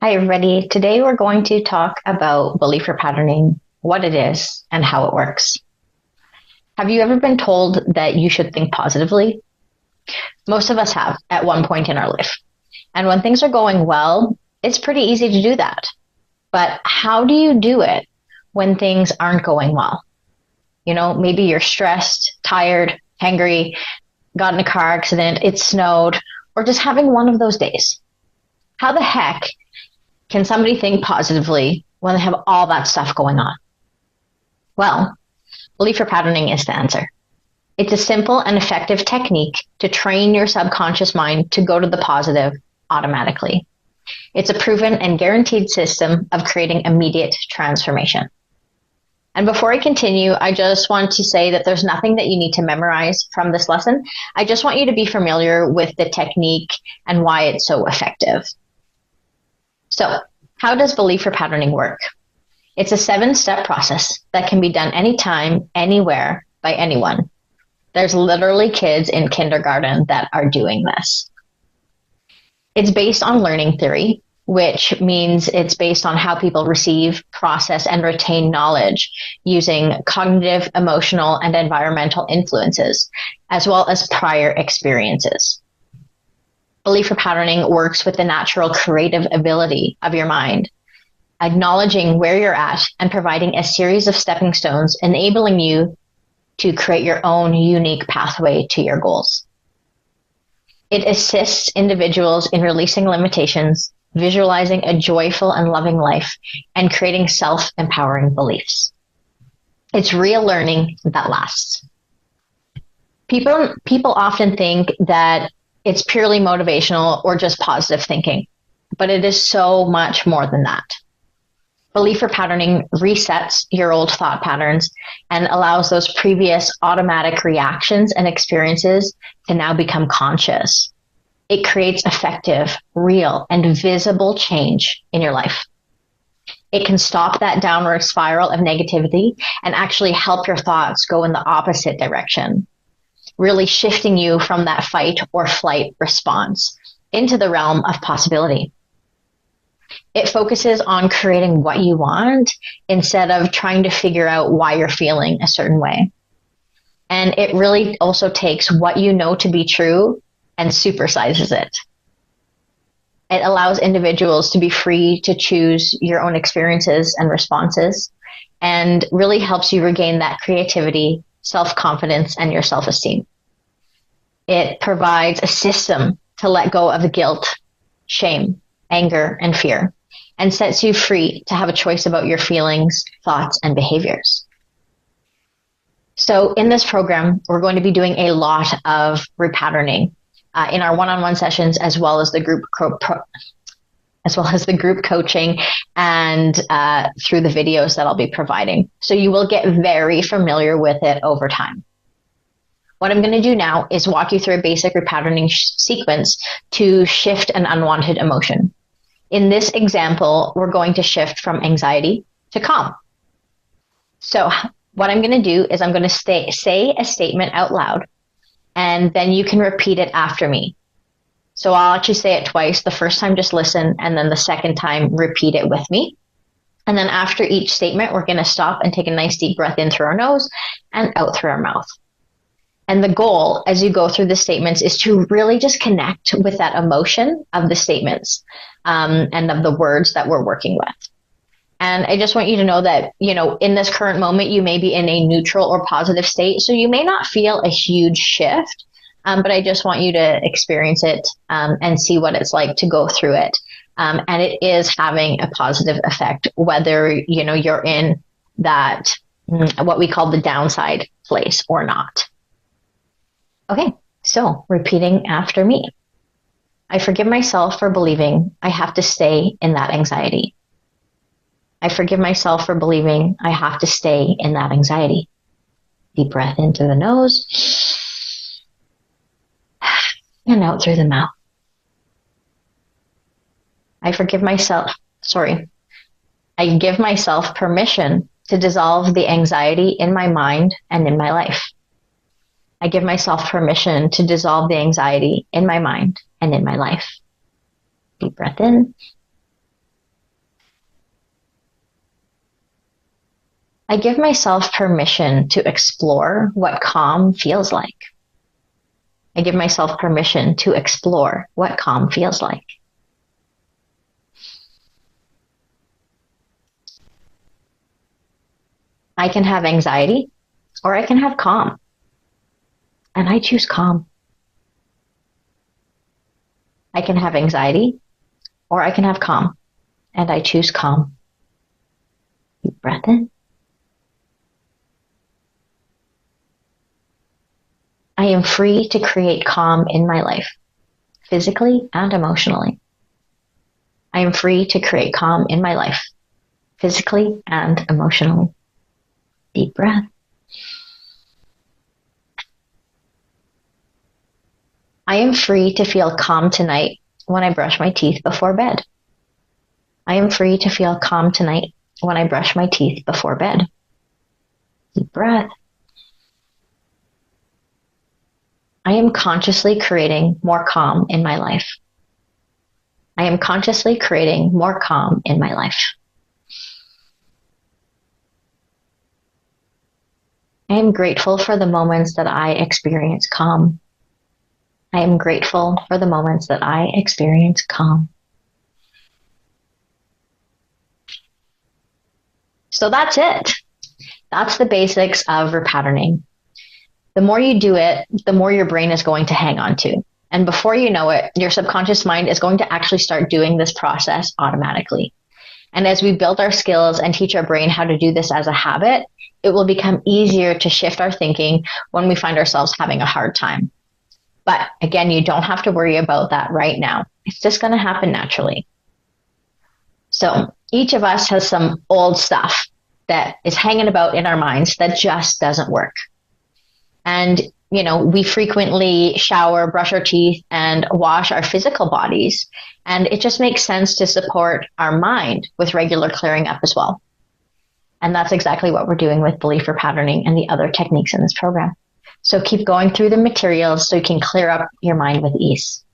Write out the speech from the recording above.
Hi, everybody. Today we're going to talk about belief repatterning, what it is, and how it works. Have you ever been told that you should think positively? Most of us have at one point in our life. And when things are going well, it's pretty easy to do that. But how do you do it when things aren't going well? Maybe you're stressed, tired, hangry, got in a car accident, it snowed, or just having one of those days. How the heck can somebody think positively when they have all that stuff going on? Well, belief repatterning is the answer. It's a simple and effective technique to train your subconscious mind to go to the positive automatically. It's a proven and guaranteed system of creating immediate transformation. And before I continue, I just want to say that there's nothing that you need to memorize from this lesson. I just want you to be familiar with the technique and why it's so effective. So, how does belief repatterning work? It's a 7-step process that can be done anytime, anywhere, by anyone. There's literally kids in kindergarten that are doing this. It's based on learning theory, which means it's based on how people receive, process, and retain knowledge using cognitive, emotional, and environmental influences, as well as prior experiences. Belief repatterning works with the natural creative ability of your mind, acknowledging where you're at and providing a series of stepping stones, enabling you to create your own unique pathway to your goals. It assists individuals in releasing limitations, visualizing a joyful and loving life, and creating self-empowering beliefs. It's real learning that lasts. People often think that it's purely motivational or just positive thinking, but it is so much more than that. Belief repatterning resets your old thought patterns and allows those previous automatic reactions and experiences to now become conscious. It creates effective, real, and visible change in your life. It can stop that downward spiral of negativity and actually help your thoughts go in the opposite direction, really shifting you from that fight or flight response into the realm of possibility. It focuses on creating what you want instead of trying to figure out why you're feeling a certain way. And it really also takes what you know to be true and supersizes it. It allows individuals to be free to choose your own experiences and responses, and really helps you regain that creativity, self-confidence, and your self-esteem. It provides a system to let go of the guilt, shame, anger, and fear, and sets you free to have a choice about your feelings, thoughts, and behaviors. So in this program, we're going to be doing a lot of repatterning in our one-on-one sessions, as well as the group coaching and through the videos that I'll be providing. So you will get very familiar with it over time. What I'm going to do now is walk you through a basic repatterning sequence to shift an unwanted emotion. In this example, we're going to shift from anxiety to calm. So what I'm going to do is I'm going to say a statement out loud, and then you can repeat it after me. So I'll actually say it twice. The first time, just listen, and then the second time, repeat it with me. And then after each statement, we're going to stop and take a nice deep breath in through our nose and out through our mouth. And the goal as you go through the statements is to really just connect with that emotion of the statements and of the words that we're working with. And I just want you to know that, in this current moment, you may be in a neutral or positive state. So you may not feel a huge shift, but I just want you to experience it and see what it's like to go through it. And it is having a positive effect, whether, you're in that, what we call the downside place or not. Okay, so repeating after me. I forgive myself for believing I have to stay in that anxiety. I forgive myself for believing I have to stay in that anxiety. Deep breath in through the nose and out through the mouth. I give myself permission to dissolve the anxiety in my mind and in my life. I give myself permission to dissolve the anxiety in my mind and in my life. Deep breath in I give myself permission to explore what calm feels like. I give myself permission to explore what calm feels like. I can have anxiety or I can have calm. And I choose calm. I can have anxiety or I can have calm. And I choose calm. Deep breath in. I am free to create calm in my life, physically and emotionally. I am free to create calm in my life, physically and emotionally. Deep breath. I am free to feel calm tonight when I brush my teeth before bed. I am free to feel calm tonight when I brush my teeth before bed. Deep breath. I am consciously creating more calm in my life. I am consciously creating more calm in my life. I am grateful for the moments that I experience calm. I am grateful for the moments that I experience calm. So that's it. That's the basics of repatterning. The more you do it, the more your brain is going to hang on to. And before you know it, your subconscious mind is going to actually start doing this process automatically. And as we build our skills and teach our brain how to do this as a habit, it will become easier to shift our thinking when we find ourselves having a hard time. But again, you don't have to worry about that right now. It's just going to happen naturally. So each of us has some old stuff that is hanging about in our minds that just doesn't work. And, we frequently shower, brush our teeth, and wash our physical bodies. And it just makes sense to support our mind with regular clearing up as well. And that's exactly what we're doing with belief repatterning and the other techniques in this program. So keep going through the materials so you can clear up your mind with ease.